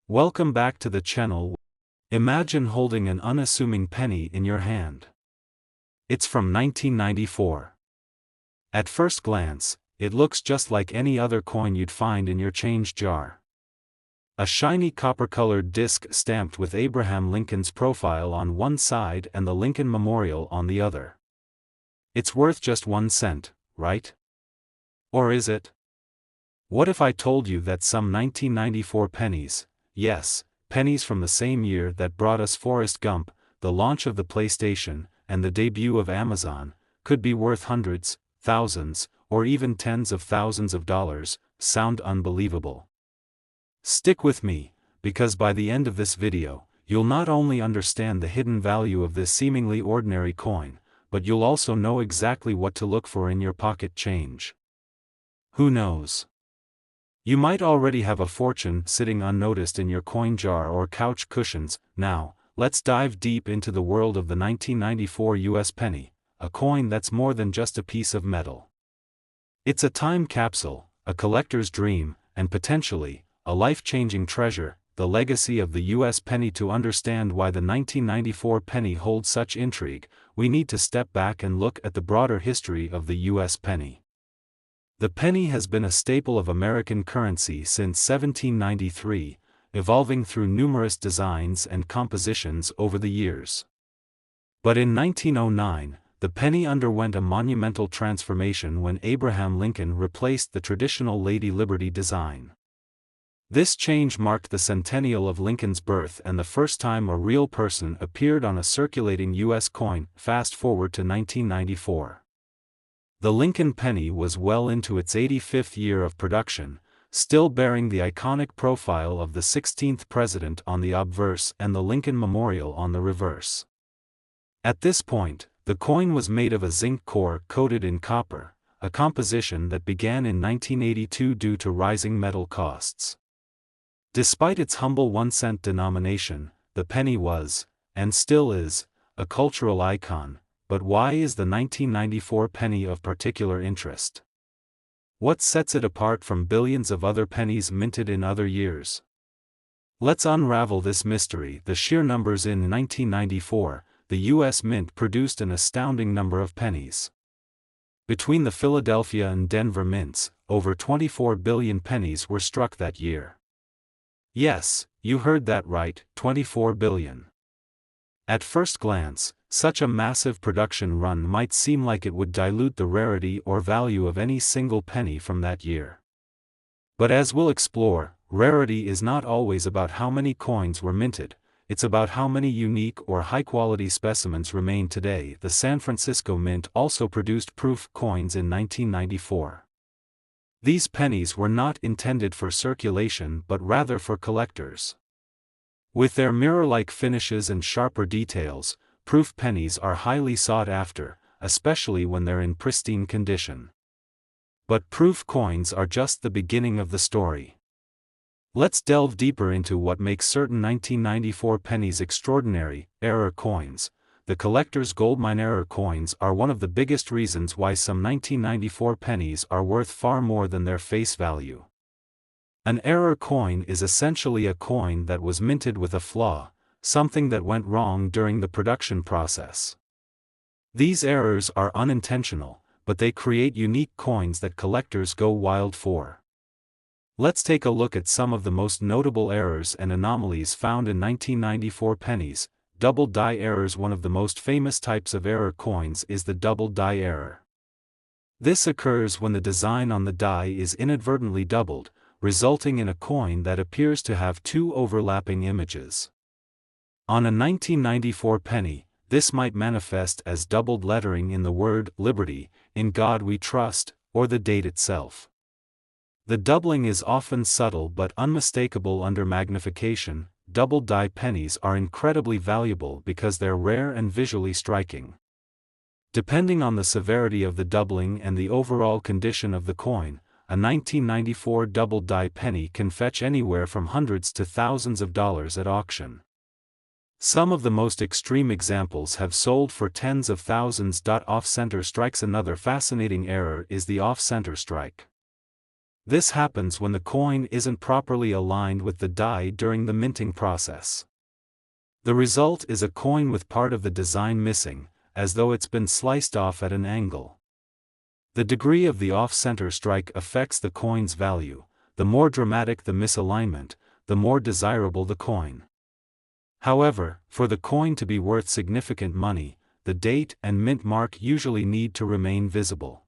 Welcome back to the channel. Imagine holding an unassuming penny in your hand. It's from 1994. At first glance, it looks just like any other coin you'd find in your change jar. A shiny copper-colored disc stamped with Abraham Lincoln's profile on one side and the Lincoln Memorial on the other. It's worth just 1 cent, right? Or is it? What if I told you that some 1994 pennies, yes, pennies from the same year that brought us Forrest Gump, the launch of the PlayStation, and the debut of Amazon, could be worth hundreds, thousands, or even tens of thousands of dollars? Sound unbelievable? Stick with me, because by the end of this video, you'll not only understand the hidden value of this seemingly ordinary coin, but you'll also know exactly what to look for in your pocket change. Who knows? You might already have a fortune sitting unnoticed in your coin jar or couch cushions. Now, let's dive deep into the world of the 1994 US penny, a coin that's more than just a piece of metal. It's a time capsule, a collector's dream, and potentially, a life-changing treasure, the legacy of the US penny. To understand why the 1994 penny holds such intrigue, we need to step back and look at the broader history of the US penny. The penny has been a staple of American currency since 1793, evolving through numerous designs and compositions over the years. But in 1909, the penny underwent a monumental transformation when Abraham Lincoln replaced the traditional Lady Liberty design. This change marked the centennial of Lincoln's birth and the first time a real person appeared on a circulating U.S. coin. Fast forward to 1994. The Lincoln penny was well into its 85th year of production, still bearing the iconic profile of the 16th president on the obverse and the Lincoln Memorial on the reverse. At this point, the coin was made of a zinc core coated in copper, a composition that began in 1982 due to rising metal costs. Despite its humble 1-cent denomination, the penny was, and still is, a cultural icon. But why is the 1994 penny of particular interest? What sets it apart from billions of other pennies minted in other years? Let's unravel this mystery. The sheer numbers. In 1994, the U.S. Mint produced an astounding number of pennies. Between the Philadelphia and Denver mints, over 24 billion pennies were struck that year. Yes, you heard that right, 24 billion. At first glance, such a massive production run might seem like it would dilute the rarity or value of any single penny from that year. But as we'll explore, rarity is not always about how many coins were minted, it's about how many unique or high-quality specimens remain today. The San Francisco Mint also produced proof coins in 1994. These pennies were not intended for circulation but rather for collectors. With their mirror-like finishes and sharper details, proof pennies are highly sought after, especially when they're in pristine condition. But proof coins are just the beginning of the story. Let's delve deeper into what makes certain 1994 pennies extraordinary. Error coins. The collector's goldmine. Error coins are one of the biggest reasons why some 1994 pennies are worth far more than their face value. An error coin is essentially a coin that was minted with a flaw, something that went wrong during the production process. These errors are unintentional, but they create unique coins that collectors go wild for. Let's take a look at some of the most notable errors and anomalies found in 1994 pennies. Double die errors. One of the most famous types of error coins is the double die error. This occurs when the design on the die is inadvertently doubled, resulting in a coin that appears to have two overlapping images. On a 1994 penny, this might manifest as doubled lettering in the word Liberty, In God We Trust, or the date itself. The doubling is often subtle but unmistakable under magnification. Double die pennies are incredibly valuable because they're rare and visually striking. Depending on the severity of the doubling and the overall condition of the coin, a 1994 double die penny can fetch anywhere from hundreds to thousands of dollars at auction. Some of the most extreme examples have sold for tens of thousands. Off-center strikes. Another fascinating error is the off-center strike. This happens when the coin isn't properly aligned with the die during the minting process. The result is a coin with part of the design missing, as though it's been sliced off at an angle. The degree of the off-center strike affects the coin's value. The more dramatic the misalignment, the more desirable the coin. However, for the coin to be worth significant money, the date and mint mark usually need to remain visible.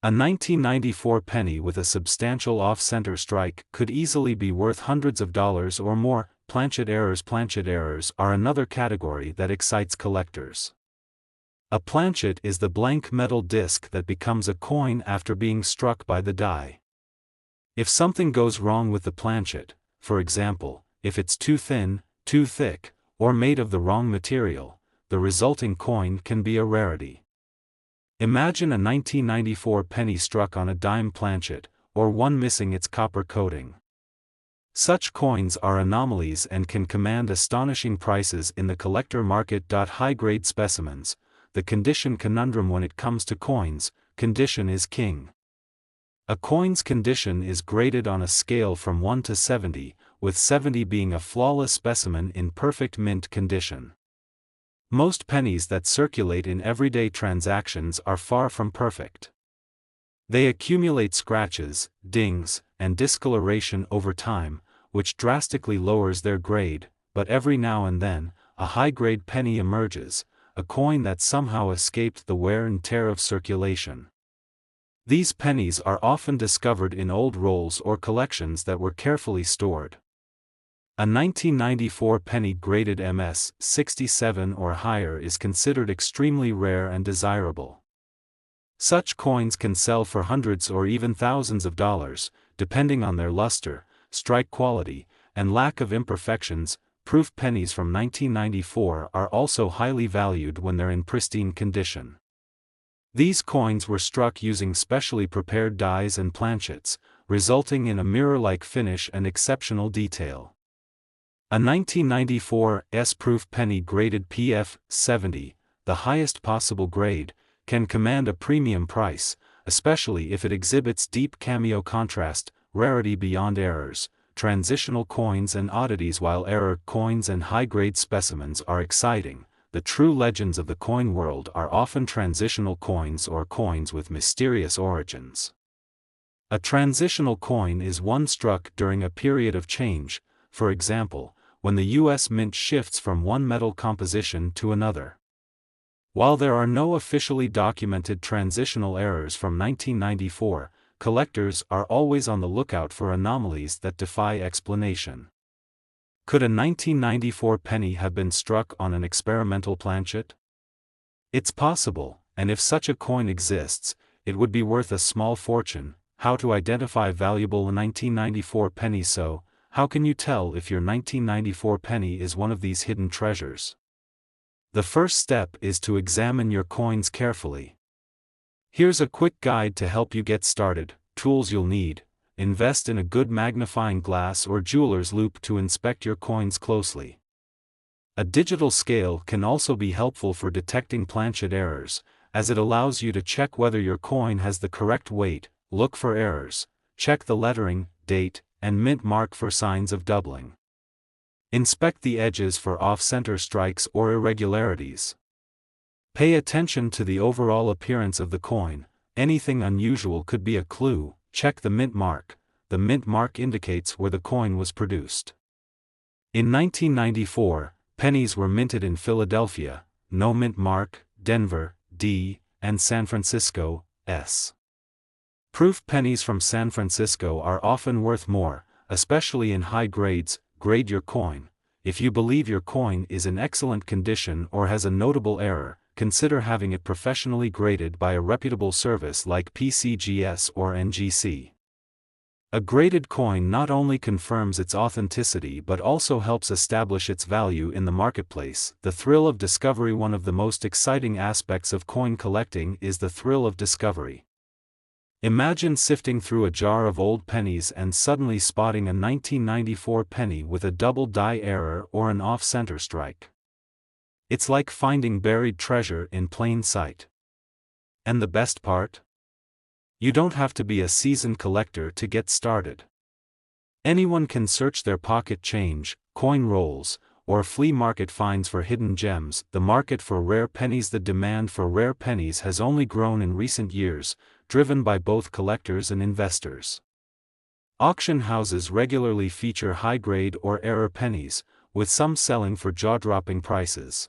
A 1994 penny with a substantial off-center strike could easily be worth hundreds of dollars or more. Planchet errors are another category that excites collectors. A planchet is the blank metal disc that becomes a coin after being struck by the die. If something goes wrong with the planchet, for example, if it's too thin, too thick, or made of the wrong material, the resulting coin can be a rarity. Imagine a 1994 penny struck on a dime planchet, or one missing its copper coating. Such coins are anomalies and can command astonishing prices in the collector market. High-grade specimens, the condition conundrum when it comes to coins, condition is king. A coin's condition is graded on a scale from 1 to 70, with 70 being a flawless specimen in perfect mint condition. Most pennies that circulate in everyday transactions are far from perfect. They accumulate scratches, dings, and discoloration over time, which drastically lowers their grade, but every now and then, a high-grade penny emerges, a coin that somehow escaped the wear and tear of circulation. These pennies are often discovered in old rolls or collections that were carefully stored. A 1994 penny graded MS 67 or higher is considered extremely rare and desirable. Such coins can sell for hundreds or even thousands of dollars, depending on their luster, strike quality, and lack of imperfections. Proof pennies from 1994 are also highly valued when they're in pristine condition. These coins were struck using specially prepared dies and planchets, resulting in a mirror-like finish and exceptional detail. A 1994 S-proof penny graded PF 70, the highest possible grade, can command a premium price, especially if it exhibits deep cameo contrast, rarity beyond errors, transitional coins and oddities. While error coins and high-grade specimens are exciting, the true legends of the coin world are often transitional coins or coins with mysterious origins. A transitional coin is one struck during a period of change, for example, when the U.S. Mint shifts from one metal composition to another. While there are no officially documented transitional errors from 1994, collectors are always on the lookout for anomalies that defy explanation. Could a 1994 penny have been struck on an experimental planchet? It's possible, and if such a coin exists, it would be worth a small fortune. How to identify valuable 1994 pennies? So, how can you tell if your 1994 penny is one of these hidden treasures? The first step is to examine your coins carefully. Here's a quick guide to help you get started. Tools you'll need: invest in a good magnifying glass or jeweler's loupe to inspect your coins closely. A digital scale can also be helpful for detecting planchet errors, as it allows you to check whether your coin has the correct weight. Look for errors, check the lettering, date, and mint mark for signs of doubling. Inspect the edges for off-center strikes or irregularities. Pay attention to the overall appearance of the coin. Anything unusual could be a clue. Check the mint mark. The mint mark indicates where the coin was produced. In 1994, pennies were minted in Philadelphia, no mint mark, Denver, D, and San Francisco, S. Proof pennies from San Francisco are often worth more, especially in high grades. Grade your coin. If you believe your coin is in excellent condition or has a notable error, consider having it professionally graded by a reputable service like PCGS or NGC. A graded coin not only confirms its authenticity but also helps establish its value in the marketplace. The thrill of discovery. One of the most exciting aspects of coin collecting is the thrill of discovery. Imagine sifting through a jar of old pennies and suddenly spotting a 1994 penny with a double die error or an off-center strike. It's like finding buried treasure in plain sight. And the best part? You don't have to be a seasoned collector to get started. Anyone can search their pocket change, coin rolls, or flea market finds for hidden gems. The market for rare pennies. The demand for rare pennies has only grown in recent years, driven by both collectors and investors. Auction houses regularly feature high-grade or error pennies, with some selling for jaw-dropping prices.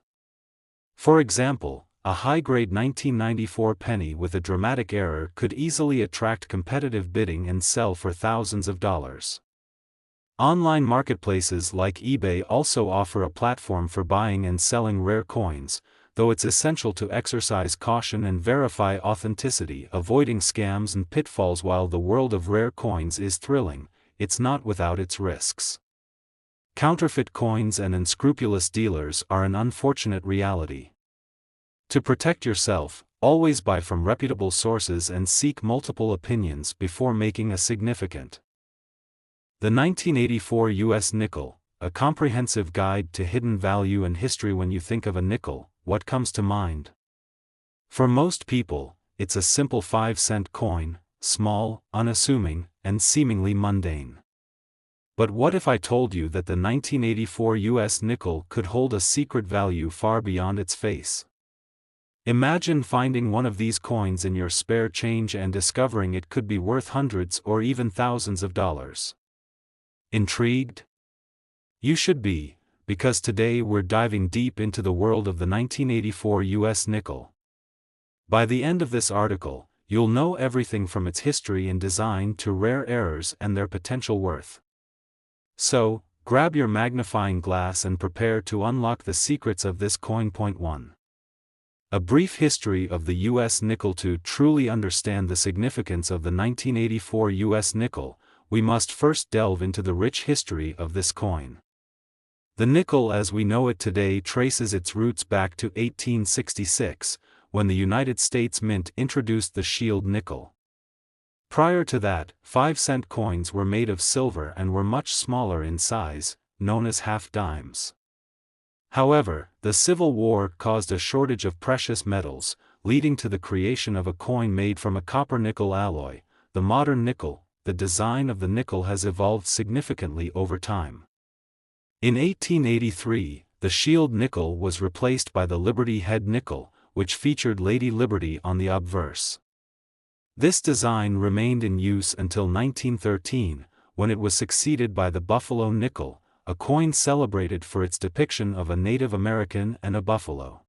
For example, a high-grade 1994 penny with a dramatic error could easily attract competitive bidding and sell for thousands of dollars. Online marketplaces like eBay also offer a platform for buying and selling rare coins, though it's essential to exercise caution and verify authenticity, avoiding scams and pitfalls. While the world of rare coins is thrilling, it's not without its risks. Counterfeit coins and unscrupulous dealers are an unfortunate reality. To protect yourself, always buy from reputable sources and seek multiple opinions before making a significant. The 1984 U.S. nickel, a comprehensive guide to hidden value and history. When you think of a nickel, what comes to mind? For most people, it's a simple 5-cent coin, small, unassuming, and seemingly mundane. But what if I told you that the 1984 U.S. nickel could hold a secret value far beyond its face? Imagine finding one of these coins in your spare change and discovering it could be worth hundreds or even thousands of dollars. Intrigued? You should be, because today we're diving deep into the world of the 1984 U.S. nickel. By the end of this article, you'll know everything from its history and design to rare errors and their potential worth. So, grab your magnifying glass and prepare to unlock the secrets of this coin. Point 1. A brief history of the U.S. nickel. To truly understand the significance of the 1984 U.S. nickel, we must first delve into the rich history of this coin. The nickel as we know it today traces its roots back to 1866, when the United States Mint introduced the shield nickel. Prior to that, 5-cent coins were made of silver and were much smaller in size, known as half dimes. However, the Civil War caused a shortage of precious metals, leading to the creation of a coin made from a copper-nickel alloy, the modern nickel. The design of the nickel has evolved significantly over time. In 1883, the shield nickel was replaced by the Liberty Head nickel, which featured Lady Liberty on the obverse. This design remained in use until 1913, when it was succeeded by the Buffalo nickel, a coin celebrated for its depiction of a Native American and a buffalo.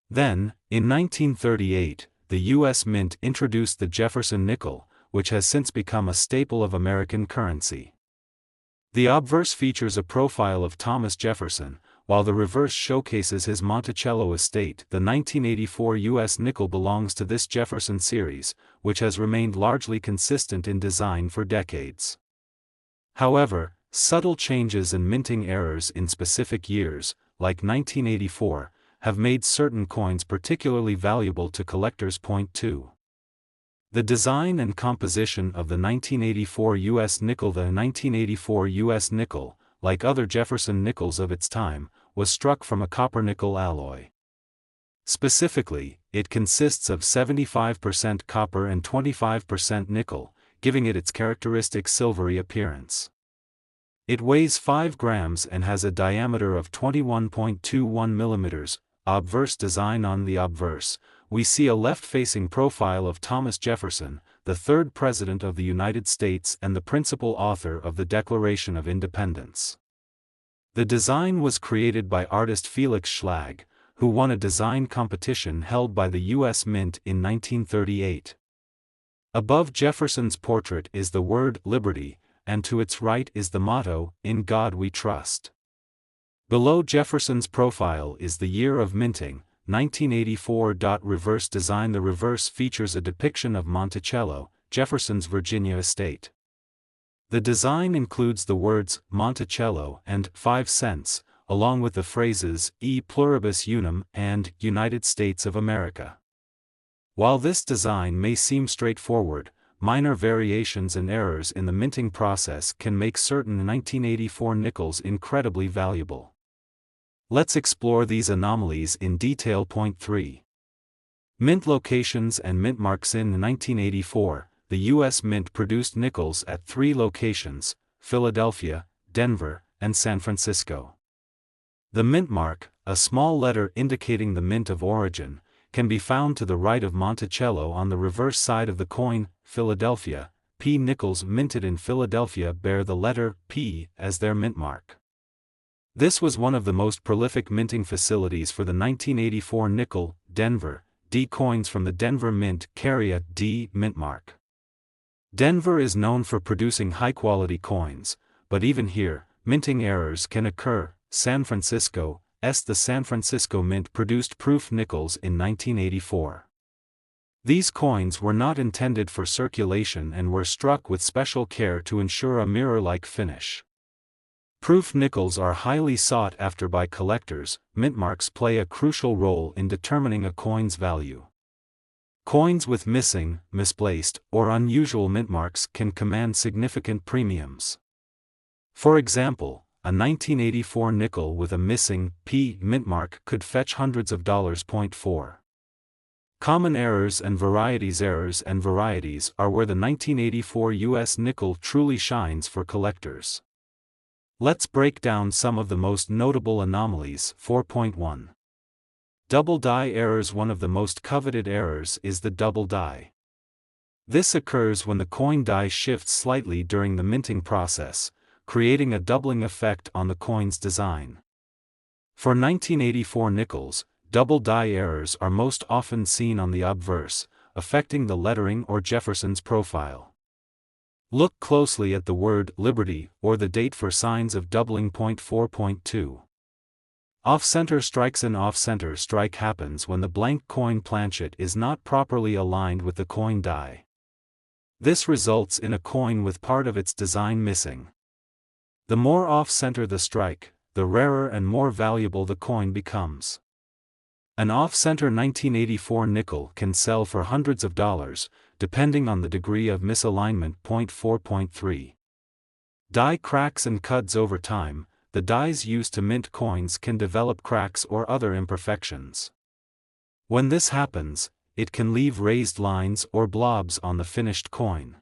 Then, in 1938, the U.S. Mint introduced the Jefferson nickel, which has since become a staple of American currency. The obverse features a profile of Thomas Jefferson, while the reverse showcases his Monticello estate. The 1984 U.S. nickel belongs to this Jefferson series, which has remained largely consistent in design for decades. However, subtle changes and minting errors in specific years, like 1984, have made certain coins particularly valuable to collectors. Point 2. The design and composition of the 1984 U.S. nickel. The 1984 U.S. nickel, like other Jefferson nickels of its time, was struck from a copper-nickel alloy. Specifically, it consists of 75% copper and 25% nickel, giving it its characteristic silvery appearance. It weighs 5 grams and has a diameter of 21.21 millimeters. Obverse design. On the obverse, we see a left-facing profile of Thomas Jefferson, the third President of the United States and the principal author of the Declaration of Independence. The design was created by artist Felix Schlag, who won a design competition held by the U.S. Mint in 1938. Above Jefferson's portrait is the word Liberty, and to its right is the motto, "In God We Trust." Below Jefferson's profile is the year of minting, 1984. Reverse design. The reverse features a depiction of Monticello, Jefferson's Virginia estate. The design includes the words Monticello and 5 cents, along with the phrases E pluribus unum and United States of America. While this design may seem straightforward, minor variations and errors in the minting process can make certain 1984 nickels incredibly valuable. Let's explore these anomalies in detail. Point 3. Mint locations and mint marks. In 1984, the U.S. Mint produced nickels at 3 locations: Philadelphia, Denver, and San Francisco. The mint mark, a small letter indicating the mint of origin, can be found to the right of Monticello on the reverse side of the coin. Philadelphia, P. Nickels minted in Philadelphia bear the letter P as their mint mark. This was one of the most prolific minting facilities for the 1984 nickel. Denver, D. Coins from the Denver Mint carry a D mint mark. Denver is known for producing high-quality coins, but even here, minting errors can occur. San Francisco, the San Francisco Mint produced proof nickels in 1984. These coins were not intended for circulation and were struck with special care to ensure a mirror-like finish. Proof nickels are highly sought after by collectors. Mint marks play a crucial role in determining a coin's value. Coins with missing, misplaced, or unusual mint marks can command significant premiums. For example, a 1984 nickel with a missing P mint mark could fetch hundreds of dollars. 4. Common errors and varieties. Errors and varieties are where the 1984 U.S. nickel truly shines for collectors. Let's break down some of the most notable anomalies. 4.1. Double die errors. One of the most coveted errors is the double die. This occurs when the coin die shifts slightly during the minting process, creating a doubling effect on the coin's design. For 1984 nickels, double die errors are most often seen on the obverse, affecting the lettering or Jefferson's profile. Look closely at the word Liberty or the date for signs of doubling. 4.2. Off-center strikes. An off-center strike happens when the blank coin planchet is not properly aligned with the coin die. This results in a coin with part of its design missing. The more off-center the strike, the rarer and more valuable the coin becomes. An off-center 1984 nickel can sell for hundreds of dollars, depending on the degree of misalignment. 4.3. Die cracks and cuts. Over time, the dies used to mint coins can develop cracks or other imperfections. When this happens, it can leave raised lines or blobs on the finished coin.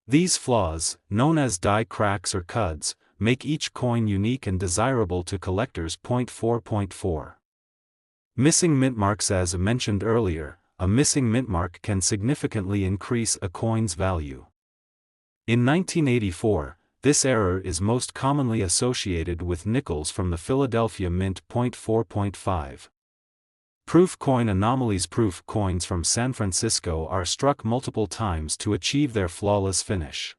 These flaws, known as die cracks or cuds, make each coin unique and desirable to collectors. 4.4. Missing mint marks. As mentioned earlier, a missing mint mark can significantly increase a coin's value. In 1984, this error is most commonly associated with nickels from the Philadelphia Mint. 4.5. Proof coin anomalies. Proof coins from San Francisco are struck multiple times to achieve their flawless finish.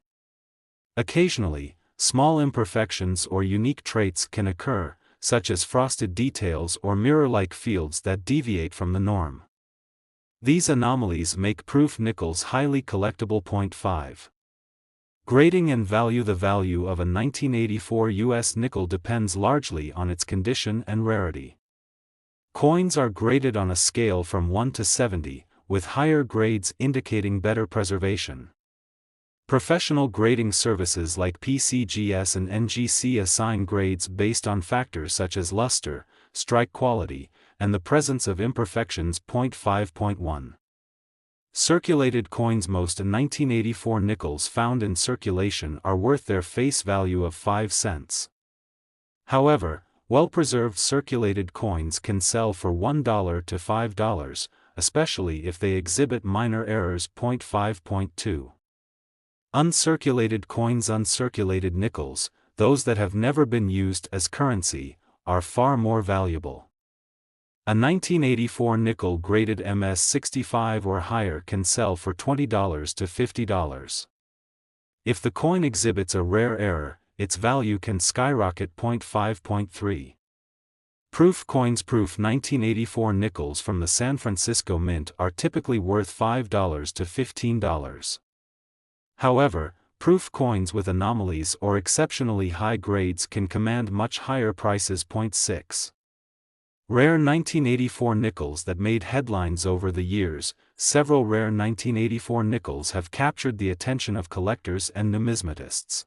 Occasionally, small imperfections or unique traits can occur, such as frosted details or mirror-like fields that deviate from the norm. These anomalies make proof nickels highly collectible. 5. Grading and value. The value of a 1984 U.S. nickel depends largely on its condition and rarity. Coins are graded on a scale from 1 to 70, with higher grades indicating better preservation. Professional grading services like PCGS and NGC assign grades based on factors such as luster, strike quality, and the presence of imperfections. 5.1. Circulated coins. Most 1984 nickels found in circulation are worth their face value of 5 cents. However, well-preserved circulated coins can sell for $1 to $5, especially if they exhibit minor errors. 5.2. Uncirculated coins. Uncirculated nickels, those that have never been used as currency, are far more valuable. A 1984 nickel graded MS-65 or higher can sell for $20 to $50. If the coin exhibits a rare error, its value can skyrocket. 5.3. Proof coins. Proof 1984 nickels from the San Francisco Mint are typically worth $5 to $15. However, proof coins with anomalies or exceptionally high grades can command much higher prices. 6. Rare 1984 nickels that made headlines. Over the years, several rare 1984 nickels have captured the attention of collectors and numismatists.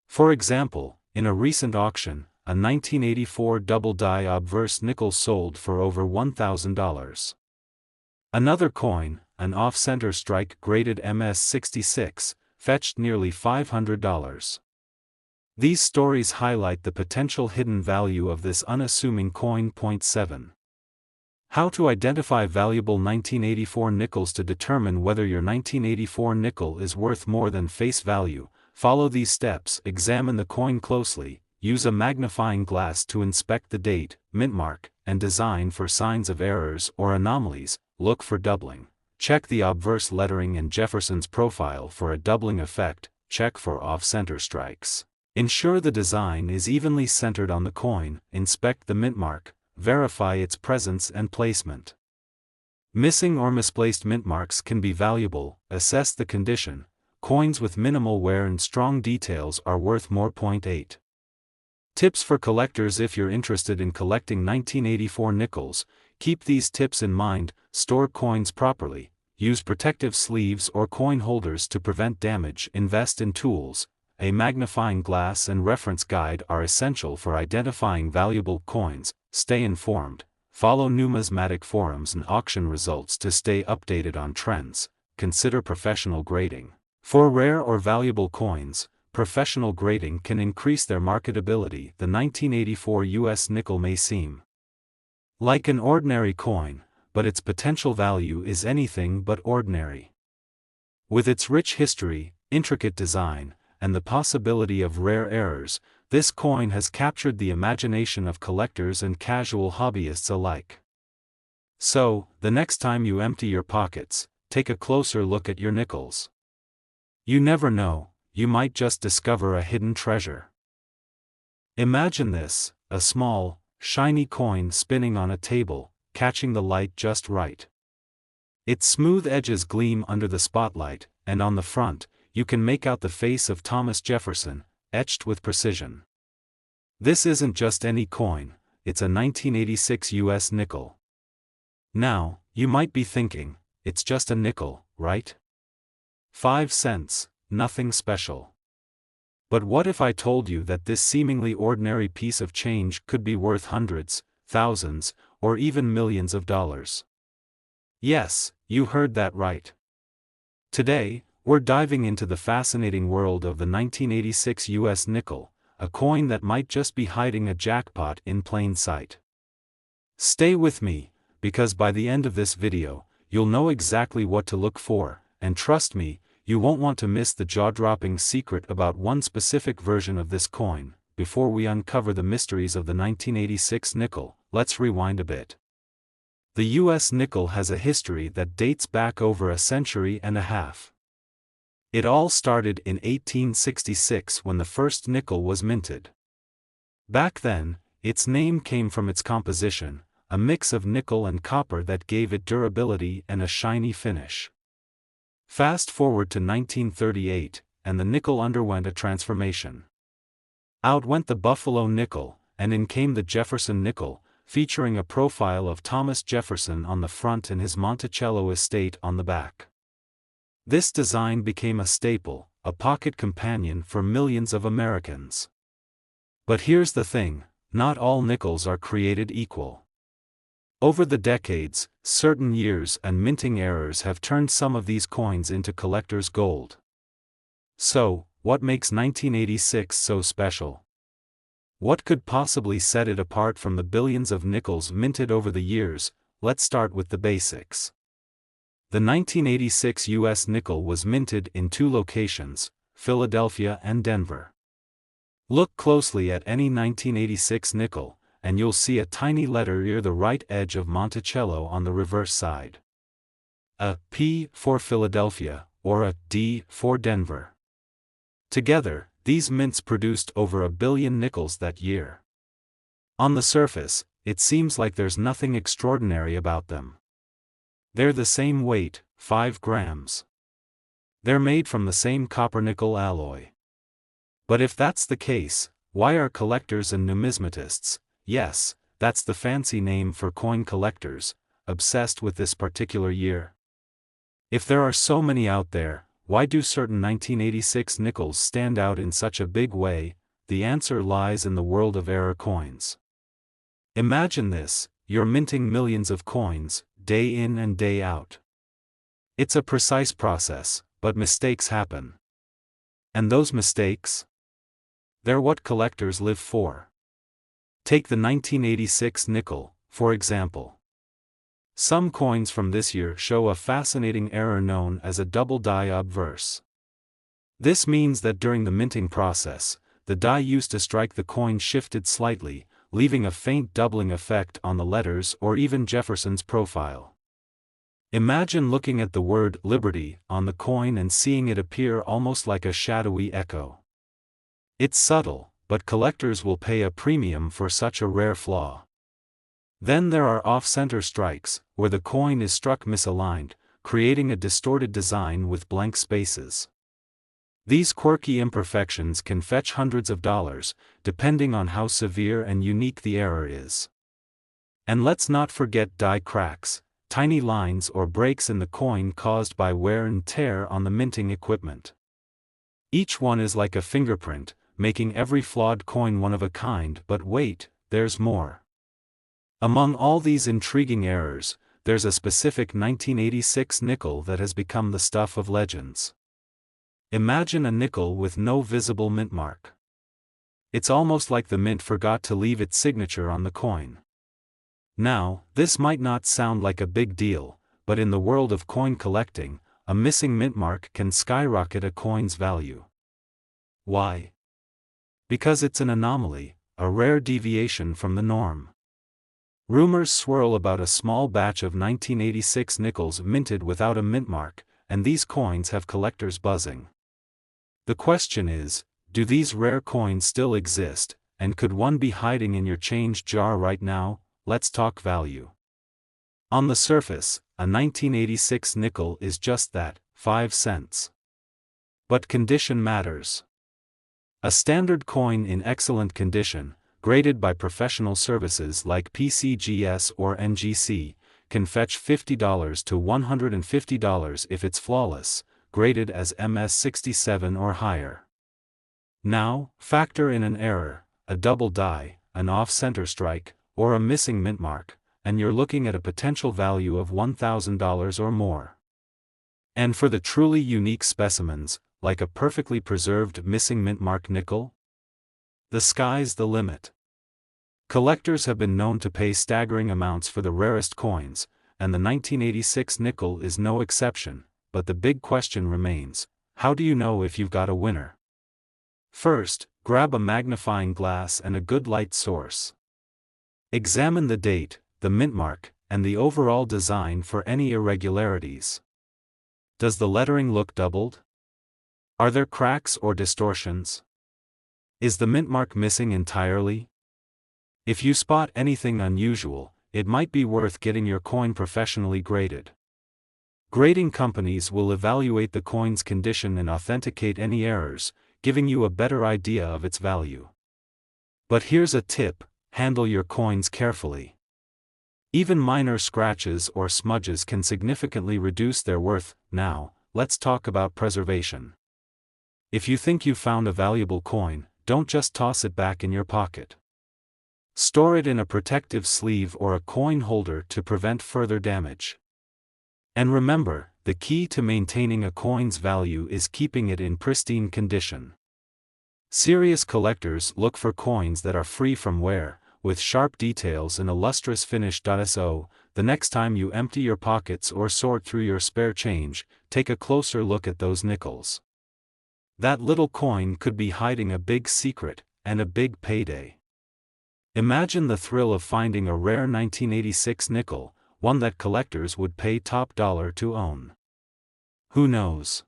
For example, in a recent auction, a 1984 double die obverse nickel sold for over $1,000. Another coin, an off-center strike graded MS-66, fetched nearly $500. These stories highlight the potential hidden value of this unassuming coin. Point 7. How to identify valuable 1984 nickels. To determine whether your 1984 nickel is worth more than face value, follow these steps. Examine the coin closely, use a magnifying glass to inspect the date, mint mark, and design for signs of errors or anomalies. Look for doubling. Check the obverse lettering and Jefferson's profile for a doubling effect. Check for off-center strikes. Ensure the design is evenly centered on the coin. Inspect the mint mark. Verify its presence and placement. Missing or misplaced mint marks can be valuable. Assess the condition. Coins with minimal wear and strong details are worth more. Point 8. Tips for collectors. If you're interested in collecting 1984 nickels, keep these tips in mind. Store coins properly. Use protective sleeves or coin holders to prevent damage. Invest in tools. A magnifying glass and reference guide are essential for identifying valuable coins. Stay informed. Follow numismatic forums and auction results to stay updated on trends. Consider professional grading. For rare or valuable coins, professional grading can increase their marketability. The 1984 US nickel may seem like an ordinary coin, but its potential value is anything but ordinary. With its rich history, intricate design, and the possibility of rare errors, this coin has captured the imagination of collectors and casual hobbyists alike. So, the next time you empty your pockets, take a closer look at your nickels. You never know, you might just discover a hidden treasure. Imagine this: a small, shiny coin spinning on a table, catching the light just right. Its smooth edges gleam under the spotlight, and on the front, you can make out the face of Thomas Jefferson, etched with precision. This isn't just any coin, it's a 1986 US nickel. Now, you might be thinking, it's just a nickel, right? 5 cents, nothing special. But what if I told you that this seemingly ordinary piece of change could be worth hundreds, thousands, or even millions of dollars? Yes, you heard that right. Today, we're diving into the fascinating world of the 1986 US nickel, a coin that might just be hiding a jackpot in plain sight. Stay with me, because by the end of this video, you'll know exactly what to look for, and trust me, you won't want to miss the jaw-dropping secret about one specific version of this coin. Before we uncover the mysteries of the 1986 nickel, let's rewind a bit. The US nickel has a history that dates back over a century and a half. It all started in 1866 when the first nickel was minted. Back then, its name came from its composition, a mix of nickel and copper that gave it durability and a shiny finish. Fast forward to 1938, and the nickel underwent a transformation. Out went the Buffalo nickel, and in came the Jefferson nickel, featuring a profile of Thomas Jefferson on the front and his Monticello estate on the back. This design became a staple, a pocket companion for millions of Americans. But here's the thing, not all nickels are created equal. Over the decades, certain years and minting errors have turned some of these coins into collector's gold. So, what makes 1986 so special? What could possibly set it apart from the billions of nickels minted over the years? Let's start with the basics. The 1986 US nickel was minted in 2 locations, Philadelphia and Denver. Look closely at any 1986 nickel, and you'll see a tiny letter near the right edge of Monticello on the reverse side. A P for Philadelphia, or a D for Denver. Together, these mints produced over 1 billion nickels that year. On the surface, it seems like there's nothing extraordinary about them. They're the same weight, 5 grams. They're made from the same copper-nickel alloy. But if that's the case, why are collectors and numismatists, yes, that's the fancy name for coin collectors, obsessed with this particular year? If there are so many out there, why do certain 1986 nickels stand out in such a big way? The answer lies in the world of error coins. Imagine this: you're minting millions of coins, day in and day out. It's a precise process, but mistakes happen. And those mistakes? They're what collectors live for. Take the 1986 nickel, for example. Some coins from this year show a fascinating error known as a double die obverse. This means that during the minting process, the die used to strike the coin shifted slightly, leaving a faint doubling effect on the letters or even Jefferson's profile. Imagine looking at the word Liberty on the coin and seeing it appear almost like a shadowy echo. It's subtle, but collectors will pay a premium for such a rare flaw. Then there are off-center strikes, where the coin is struck misaligned, creating a distorted design with blank spaces. These quirky imperfections can fetch hundreds of dollars, depending on how severe and unique the error is. And let's not forget die cracks, tiny lines or breaks in the coin caused by wear and tear on the minting equipment. Each one is like a fingerprint, making every flawed coin one of a kind. But wait, there's more. Among all these intriguing errors, there's a specific 1986 nickel that has become the stuff of legends. Imagine a nickel with no visible mint mark. It's almost like the mint forgot to leave its signature on the coin. Now, this might not sound like a big deal, but in the world of coin collecting, a missing mint mark can skyrocket a coin's value. Why? Because it's an anomaly, a rare deviation from the norm. Rumors swirl about a small batch of 1986 nickels minted without a mint mark, and these coins have collectors buzzing. The question is, do these rare coins still exist, and could one be hiding in your change jar right now? Let's talk value. On the surface, a 1986 nickel is just that, 5 cents. But condition matters. A standard coin in excellent condition, graded by professional services like PCGS or NGC, can fetch $50 to $150 if it's flawless, graded as MS67 or higher. Now, factor in an error, a double die, an off-center strike, or a missing mint mark, and you're looking at a potential value of $1,000 or more. And for the truly unique specimens, like a perfectly preserved missing mint mark nickel, the sky's the limit. Collectors have been known to pay staggering amounts for the rarest coins, and the 1986 nickel is no exception, but the big question remains, how do you know if you've got a winner? First, grab a magnifying glass and a good light source. Examine the date, the mint mark, and the overall design for any irregularities. Does the lettering look doubled? Are there cracks or distortions? Is the mint mark missing entirely? If you spot anything unusual, it might be worth getting your coin professionally graded. Grading companies will evaluate the coin's condition and authenticate any errors, giving you a better idea of its value. But here's a tip: handle your coins carefully. Even minor scratches or smudges can significantly reduce their worth. Now, let's talk about preservation. If you think you've found a valuable coin, don't just toss it back in your pocket. Store it in a protective sleeve or a coin holder to prevent further damage. And remember, the key to maintaining a coin's value is keeping it in pristine condition. Serious collectors look for coins that are free from wear, with sharp details and a lustrous finish. So, the next time you empty your pockets or sort through your spare change, take a closer look at those nickels. That little coin could be hiding a big secret, and a big payday. Imagine the thrill of finding a rare 1986 nickel, one that collectors would pay top dollar to own. Who knows?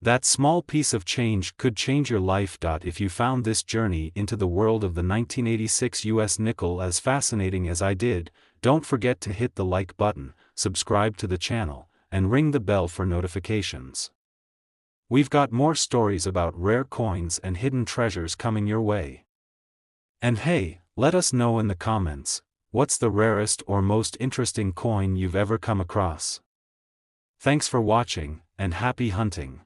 That small piece of change could change your life. If you found this journey into the world of the 1986 US nickel as fascinating as I did, don't forget to hit the like button, subscribe to the channel, and ring the bell for notifications. We've got more stories about rare coins and hidden treasures coming your way. And hey, let us know in the comments, what's the rarest or most interesting coin you've ever come across? Thanks for watching, and happy hunting.